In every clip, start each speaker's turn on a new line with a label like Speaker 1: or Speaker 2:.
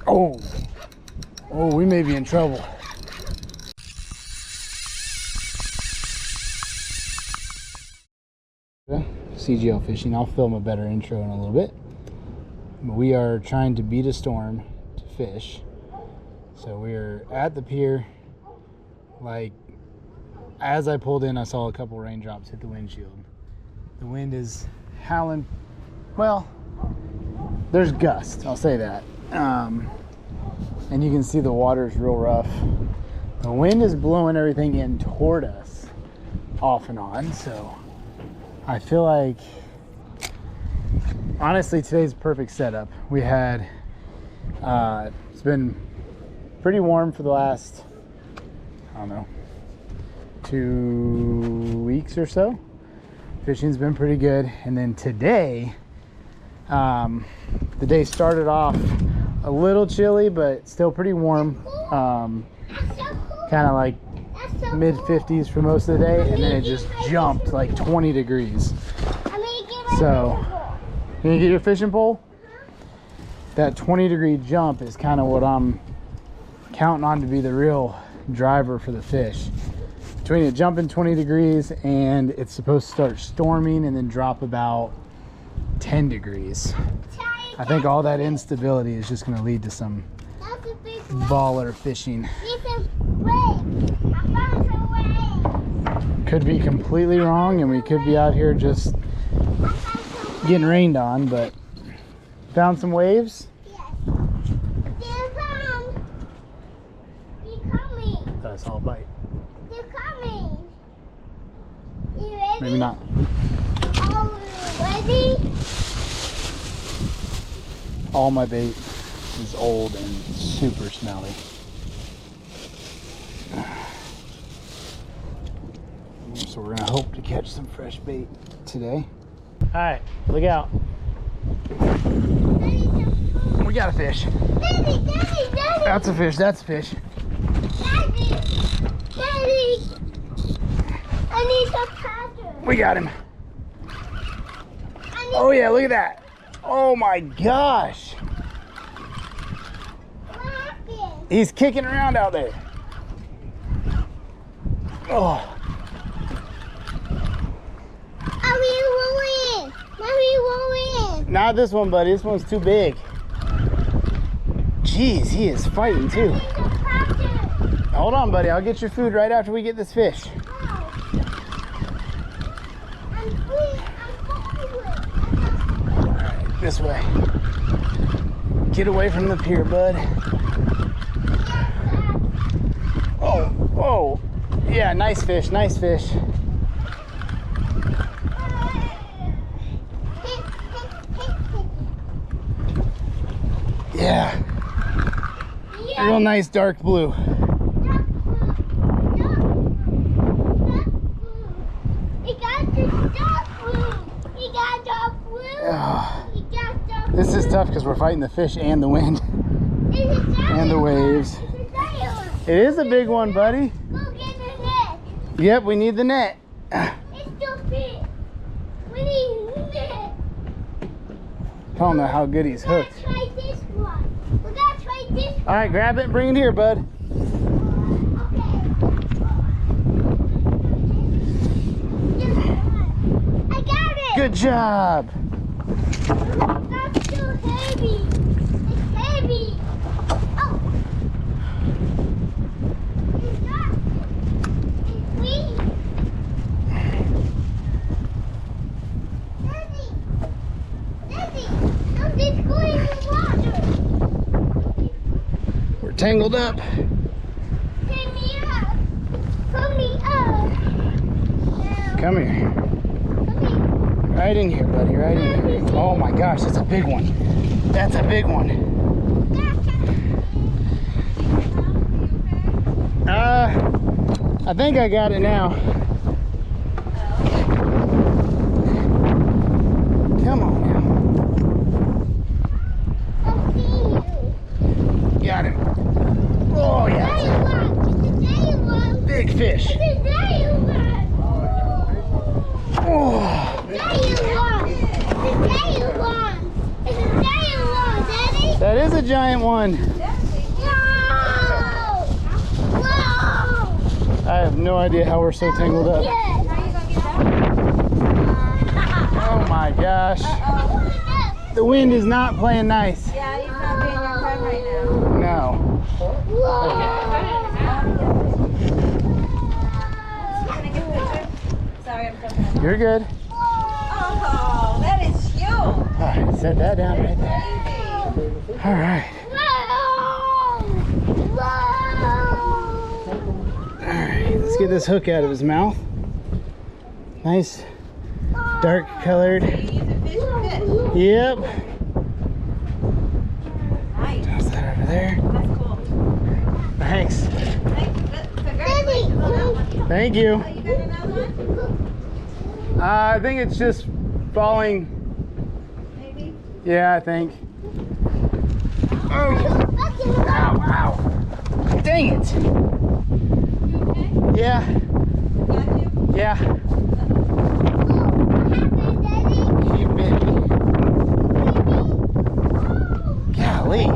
Speaker 1: Oh, we may be in trouble. CGL fishing. I'll film a better intro in a little bit. But we are trying to beat a storm to fish. So we're at the pier. Like, as I pulled in, I saw a couple raindrops hit the windshield. The wind is howling. Well, there's gusts, I'll say that. And you can see the water's real rough. The wind is blowing everything in toward us off and on, so I feel like, honestly, today's a perfect setup. We had, it's been pretty warm for the last, I don't know, 2 weeks or so. Fishing's been pretty good. And then today, the day started off a little chilly, but still pretty warm. Kind of like mid 50s for most of the day, and then it just jumped like 20 degrees. So, can you get your fishing pole? That 20-degree jump is kind of what I'm counting on to be the real driver for the fish. Between it jumping 20 degrees and it's supposed to start storming and then drop about 10 degrees. I think all that instability is just going to lead to some baller fishing. Could be completely wrong, and we could be out here just getting rained on, but found some waves. That's all bite.
Speaker 2: They're coming. You ready?
Speaker 1: Maybe not.
Speaker 2: Ready?
Speaker 1: All my bait is old and super smelly. So we're gonna hope to catch some fresh bait today. All right, look out. We got a fish.
Speaker 2: Daddy.
Speaker 1: That's a fish, that's a fish.
Speaker 2: Daddy. I need some pattern.
Speaker 1: We got him. Oh yeah, look at that. Oh my gosh.
Speaker 2: What happened?
Speaker 1: He's kicking around out there. Oh.
Speaker 2: Mommy, win.
Speaker 1: Not this one, buddy. This one's too big. Jeez, he is fighting too. Hold on, buddy. I'll get your food right after we get this fish. Alright, this way. Get away from the pier, bud. Oh. Yeah, nice fish, nice fish. Yeah. Real nice dark blue. This is tough because we're fighting the fish and the wind and the waves. It is a big one, buddy.
Speaker 2: Go get the net.
Speaker 1: Yep, we need the net.
Speaker 2: It's too big. We need the net.
Speaker 1: I don't know how good he's hooked.
Speaker 2: We gotta try this one. We gotta try this one.
Speaker 1: All right, grab it and bring it here, bud.
Speaker 2: I got it.
Speaker 1: Good job.
Speaker 2: That's too heavy. It's heavy. Oh. It's not. It's weak. Daddy, something's going in the water.
Speaker 1: We're tangled up.
Speaker 2: Pick me up. Pull me up. Now,
Speaker 1: Come here.
Speaker 2: come here.
Speaker 1: Right in here, buddy. Right in here. Oh my gosh, that's a big one. That's a big one. I think I got it now. Come on now. Got him. Oh yeah. Big fish. Oh. That is a giant one. I have no idea how we're so tangled up. Oh my gosh. The wind is not playing nice.
Speaker 3: Yeah, he's not being your friend right now.
Speaker 1: No.
Speaker 3: Sorry, I'm coming.
Speaker 1: You're good.
Speaker 3: Oh, that is huge.
Speaker 1: All right, set that down right there. All right. All right, let's get this hook out of his mouth. Nice, dark colored.
Speaker 3: Are you using fish or fish?
Speaker 1: Yep.
Speaker 3: Nice.
Speaker 1: Toss that over there.
Speaker 3: That's cool.
Speaker 1: Thanks.
Speaker 3: Congratulations on that one.
Speaker 1: Thank you.
Speaker 3: Oh, you got another one?
Speaker 1: I think it's just falling.
Speaker 3: Maybe?
Speaker 1: Yeah, I think. Oh. Ow, ow. Dang it. Yeah,
Speaker 3: Got you?
Speaker 1: yeah. He bit me. Golly.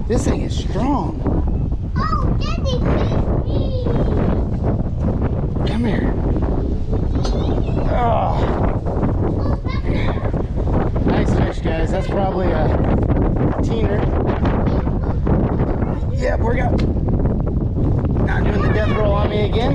Speaker 1: This thing is strong. Come here. Oh. Nice fish, guys. That's probably a teener. Yep, we're not doing the death roll on me again.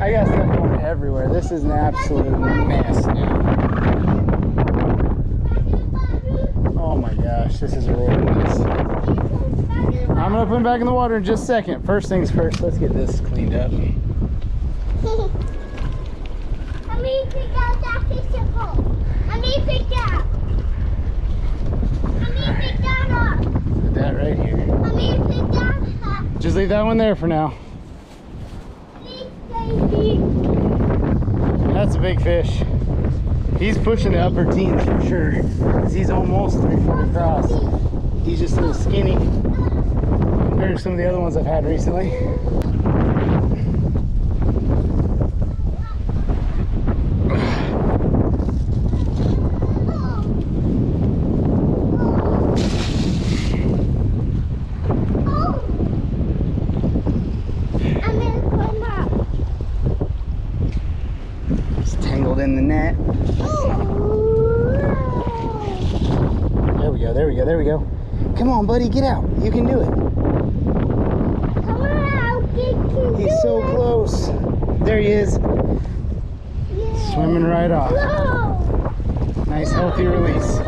Speaker 1: I got stuff going everywhere. This is an absolute mess now. Oh my gosh, this is a royal mess. I'm gonna put him back in the water in just a second. First things first, let's get this cleaned up. Put that right here. Just leave that one there for now. That's a big fish. He's pushing the upper teens for sure. 'Cause he's almost 3 foot across. He's just a little skinny compared to some of the other ones I've had recently. It's tangled in the net. There we go, there we go, there we go. Come on, buddy, get out. You can do it. He's so close. There he is. Swimming right off. Nice healthy release.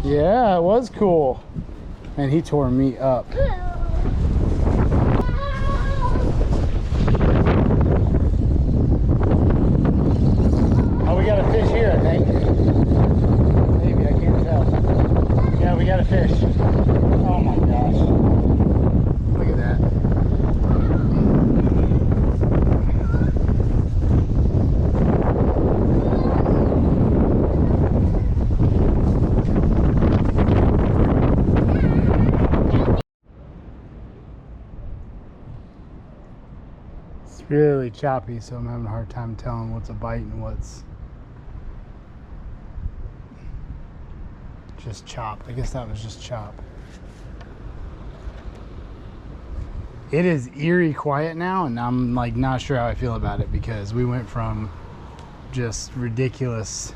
Speaker 1: Yeah, it was cool. And he tore me up. Oh, we got a fish here, I think. Maybe, I can't tell. Yeah, we got a fish. Oh my gosh. Look at that. It's really choppy, so I'm having a hard time telling what's a bite and what's just chop. I guess that was just chop. It is eerie quiet now, and I'm like not sure how I feel about it because we went from just ridiculousness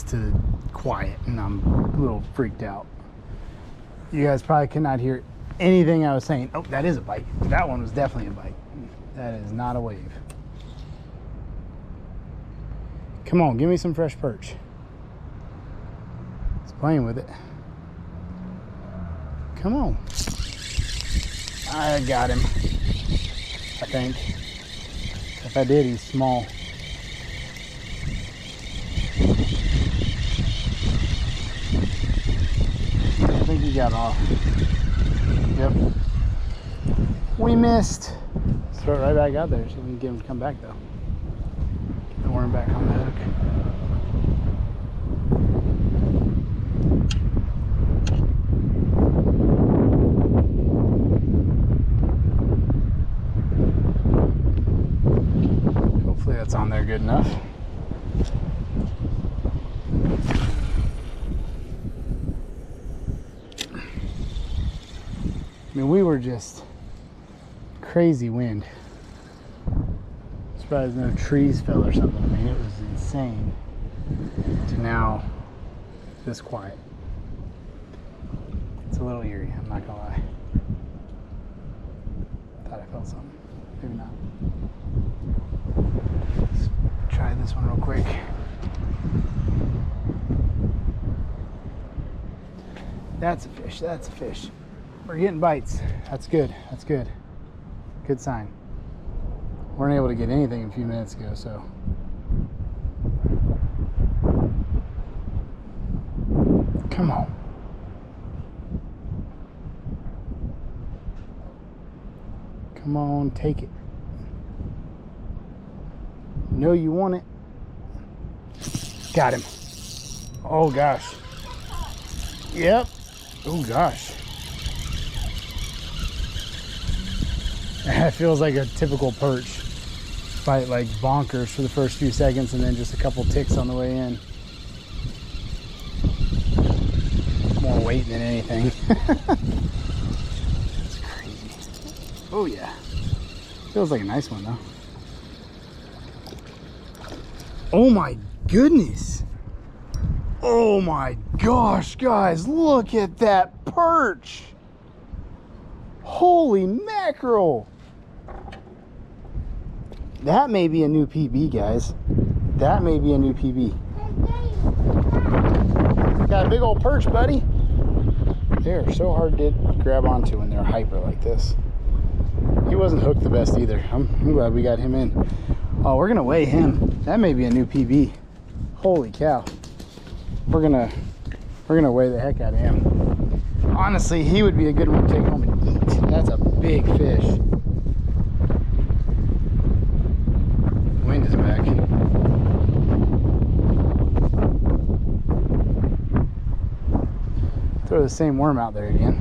Speaker 1: to quiet, and I'm a little freaked out. You guys probably could not hear anything I was saying. Oh, that is a bite. That one was definitely a bite. That is not a wave. Come on, give me some fresh perch. It's playing with it. Come on. I got him, I think. If I did, he's small. I think he got off. Yep. We missed. Let's throw it right back out there so we can get him to come back though. Get the worm back on the hook. Hopefully that's on there good enough. I mean, we were just crazy wind. Surprised no trees fell or something. I mean, it was insane. To now, this quiet. It's a little eerie, I'm not gonna lie. Thought I felt something. Maybe not. Let's try this one real quick. That's a fish, that's a fish. We're getting bites. That's good, that's good. Good sign. Weren't able to get anything a few minutes ago, so. Come on. Come on, take it. Know you want it. Got him. Oh gosh. Yep. Oh gosh. That feels like a typical perch. Fight like bonkers for the first few seconds and then just a couple ticks on the way in. More weight than anything. It's crazy. Oh yeah. Feels like a nice one though. Oh my goodness. Oh my gosh, guys, look at that perch. Holy mackerel. That may be a new PB, guys. That may be a new PB. Got a big old perch, buddy. They're so hard to grab onto when they're hyper like this. He wasn't hooked the best either. I'm glad we got him in. Oh, we're gonna weigh him. That may be a new PB. Holy cow. We're gonna weigh the heck out of him. Honestly, he would be a good one to take home and eat. That's a big fish. Wind is back. Throw the same worm out there again.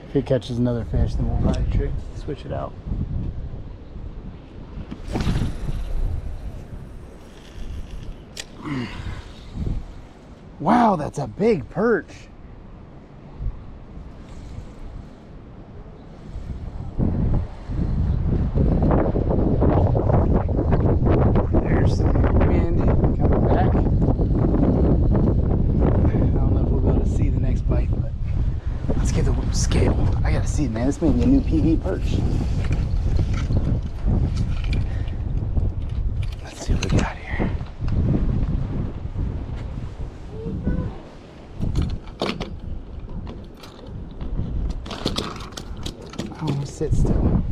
Speaker 1: If he catches another fish, then we'll probably switch it out. Wow, that's a big perch. There's some wind coming back. I don't know if we'll be able to see the next bite, but let's get the scale. I gotta see it, man. This may be a new PB perch. Let's see what we got here. Oh, sit still.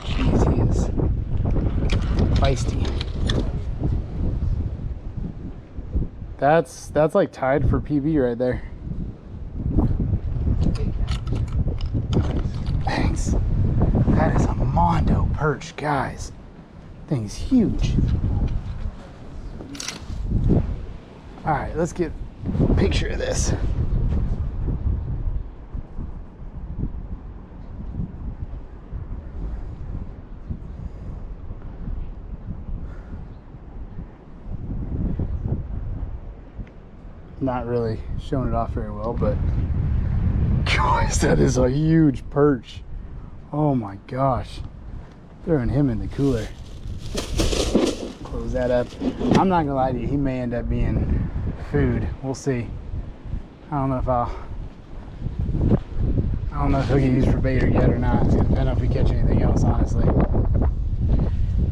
Speaker 1: Jeez, he is feisty. That's like tied for PB right there. Thanks. That is a Mondo perch, guys. Thing's huge. All right, let's get a picture of this. Not really showing it off very well, but guys, that is a huge perch. Oh my gosh. Throwing him in the cooler. Close that up. I'm not gonna lie to you, he may end up being food. We'll see. I don't know if he'll get used for bait or yet or not. It's gonna depend on if we catch anything else, honestly.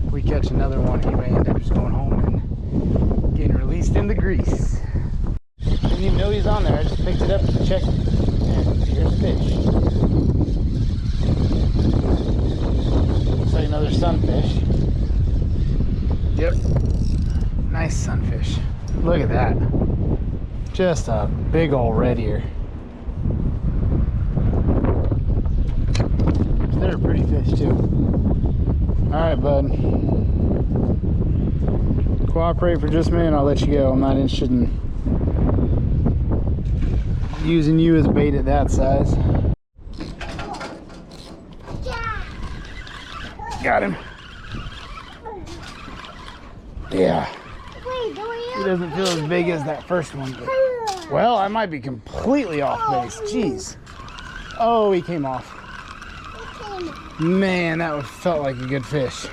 Speaker 1: If we catch another one, he may end up just going home and getting released in the grease. Didn't even know he's on there. I just picked it up to check, and here's a fish. Looks like another sunfish. Yep, nice sunfish. Look at that. Just a big old red ear. They're a pretty fish too. All right, bud. Cooperate for just a minute, I'll let you go. I'm not interested in using you as bait at that size. Got him. Yeah.
Speaker 2: Wait, do
Speaker 1: He doesn't feel as big as that first one. But, well, I might be completely off base. Jeez. Oh, he came off. Man, that felt like a good fish.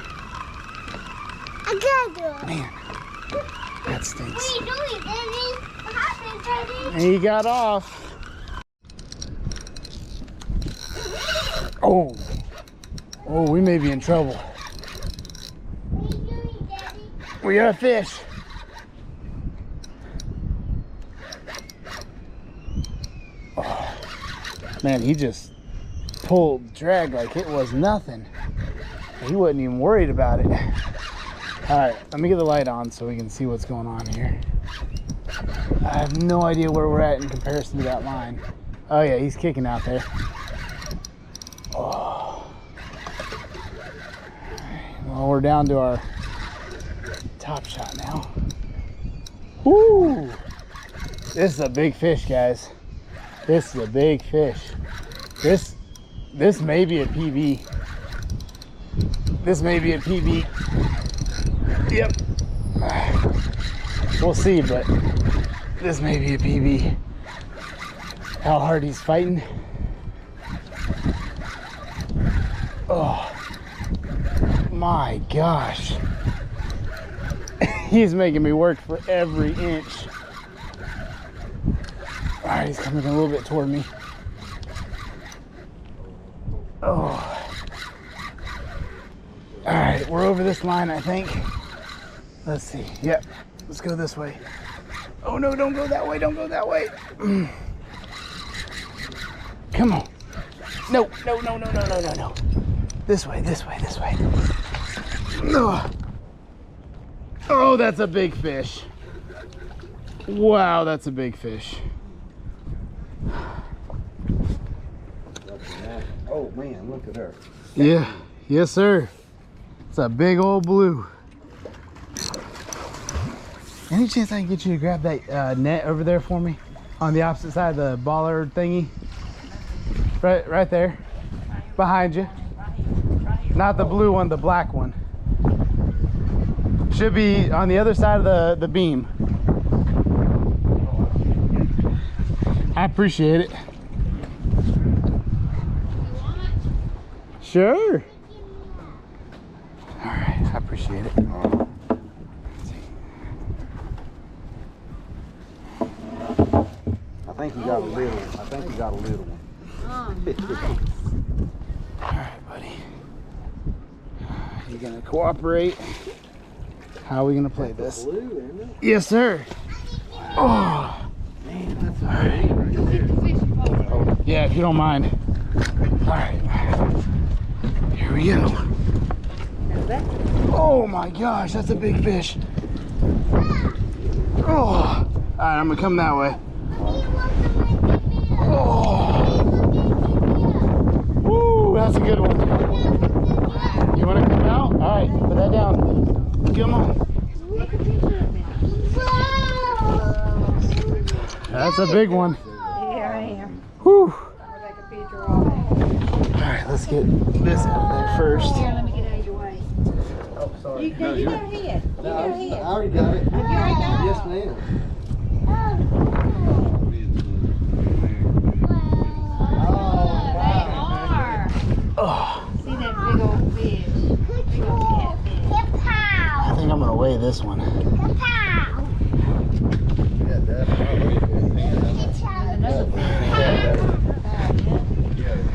Speaker 2: I gotta do it.
Speaker 1: Man, that stinks.
Speaker 2: What are you doing, Daddy? What happened, Daddy?
Speaker 1: He got off. Oh. Oh, we may be in trouble.
Speaker 2: What are you doing, Daddy?
Speaker 1: We got a fish. Oh. Man, he just pulled drag like it was nothing. He wasn't even worried about it. All right, let me get the light on so we can see what's going on here. I have no idea where we're at in comparison to that line. Oh yeah, he's kicking out there. Oh. Well, we're down to our top shot now. Woo! This is a big fish, guys. This is a big fish. This may be a PB. This may be a PB. Yep. We'll see, but this may be a PB. How hard he's fighting. Oh my gosh. He's making me work for every inch. All right, he's coming a little bit toward me. Oh. All right, we're over this line, I think. Let's see. Yep. Let's go this way. Oh no, don't go that way. Don't go that way. Come on. No, no, no, no, no, no, no, no. This way, this way, this way. Ugh. Oh, that's a big fish. Wow, that's a big fish.
Speaker 4: Oh man, look at her.
Speaker 1: Yeah, yes sir. It's a big old blue. Any chance I can get you to grab that net over there for me? On the opposite side of the bollard thingy? Right there. Behind you. Not the blue one, the black one. Should be on the other side of the beam. I appreciate it. Sure. All right, I appreciate it.
Speaker 4: I think you got a little one. I think you got a little one.
Speaker 1: All right, buddy. You gonna cooperate? How are we gonna play this?
Speaker 4: Blue, isn't it?
Speaker 1: Yes, sir. Oh,
Speaker 4: Man, that's a big right there.
Speaker 1: yeah, if you don't mind. All right, here we go. Oh my gosh, that's a big fish. Oh, all right, I'm gonna come that way. Oh, woo, that's a good one. You want to come out? All right, put that down. Come on. That's a big one.
Speaker 3: Here I am.
Speaker 1: Whew.
Speaker 3: Like a picture all day.
Speaker 1: All right, let's get this out of there first.
Speaker 3: Here, let me get out of your way.
Speaker 4: Oh, sorry.
Speaker 3: You go ahead. You go ahead.
Speaker 4: I already got it.
Speaker 3: You already got it?
Speaker 4: Yes, ma'am.
Speaker 1: Oh,
Speaker 3: See that big old fish? Big old catfish.
Speaker 1: I think I'm gonna weigh this one.
Speaker 4: Yeah, that's probably
Speaker 3: There's another fish.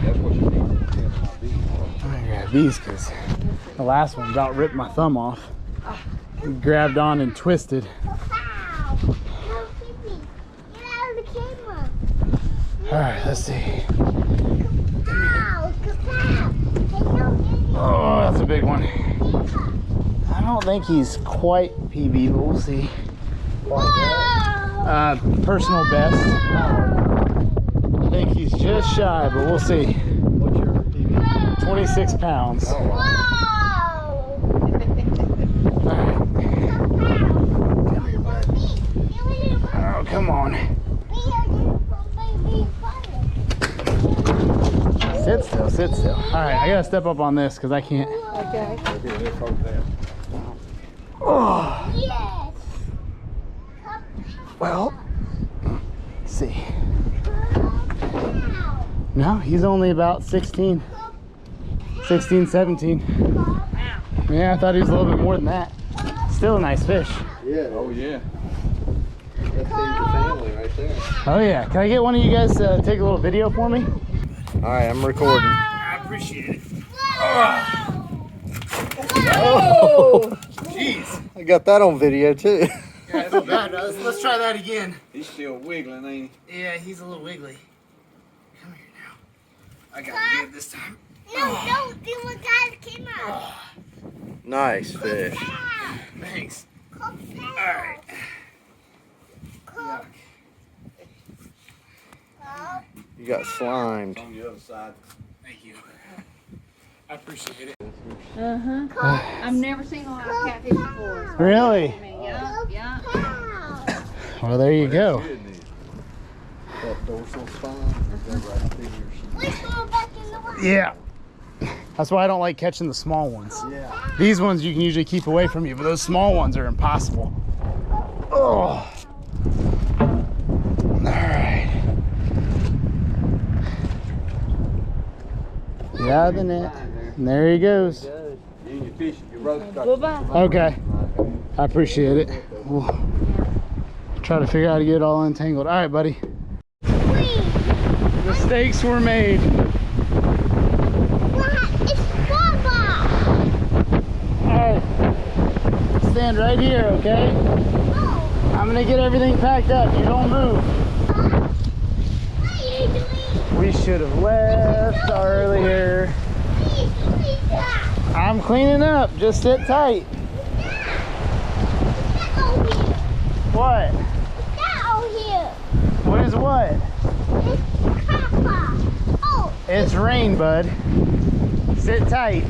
Speaker 4: that's what you need.
Speaker 1: I'm gonna grab these because the last one about ripped my thumb off. Grabbed on and twisted. All right, let's see. Oh, that's a big one. I don't think he's quite PB, but we'll see. Personal best. I think he's just shy, but we'll see.
Speaker 4: What's your TV?
Speaker 1: 26 pounds.
Speaker 4: Oh, wow.
Speaker 1: Oh, come on. Sit still, sit still. All right, I gotta step up on this because I can't.
Speaker 3: Okay.
Speaker 1: Oh,
Speaker 2: Yes.
Speaker 1: well, let's see. No, he's only about 16, 17. Yeah, I thought he was a little bit more than that. Still a nice fish.
Speaker 4: Yeah. Oh yeah. That's the family right there.
Speaker 1: Oh yeah, can I get one of you guys to take a little video for me?
Speaker 4: All right, I'm recording.
Speaker 1: I appreciate it.
Speaker 4: Oh, jeez. I got that on video too.
Speaker 1: Yeah, it's not bad. Let's try that again.
Speaker 4: He's still wiggling, ain't
Speaker 1: Yeah, he's a little wiggly. Come here now. I got to get it this time.
Speaker 2: No, the one guy came out.
Speaker 4: he? Nice fish.
Speaker 1: Thanks.
Speaker 2: All
Speaker 1: Alright.
Speaker 4: You got slimed. On the other side.
Speaker 1: Thank you. I appreciate it.
Speaker 3: I've never seen a lot of catfish before.
Speaker 1: Really?
Speaker 3: I mean, yeah.
Speaker 1: Well, there you go.
Speaker 4: That dorsal spine. That right there.
Speaker 2: Let's go back in the water.
Speaker 1: Yeah. That's why I don't like catching the small ones.
Speaker 4: Yeah.
Speaker 1: These ones you can usually keep away from you, but those small ones are impossible. Oh. Alright. Get out of the net. And there he goes.
Speaker 4: You and your fish, your rope.
Speaker 3: Bye-bye.
Speaker 1: Okay. I appreciate it. We'll try to figure out how to get it all untangled. Alright, buddy. Mistakes were made.
Speaker 2: It's Baba.
Speaker 1: Alright. Stand right here, okay?
Speaker 2: Oh,
Speaker 1: I'm gonna get everything packed up. You don't move.
Speaker 2: what are you doing?
Speaker 1: We should have left earlier.
Speaker 2: Please, stop.
Speaker 1: I'm cleaning up. Just sit tight.
Speaker 2: Get over here.
Speaker 1: What?
Speaker 2: Get over here.
Speaker 1: What is what?
Speaker 2: It's Papa. Oh,
Speaker 1: It's rain, bud. Sit tight.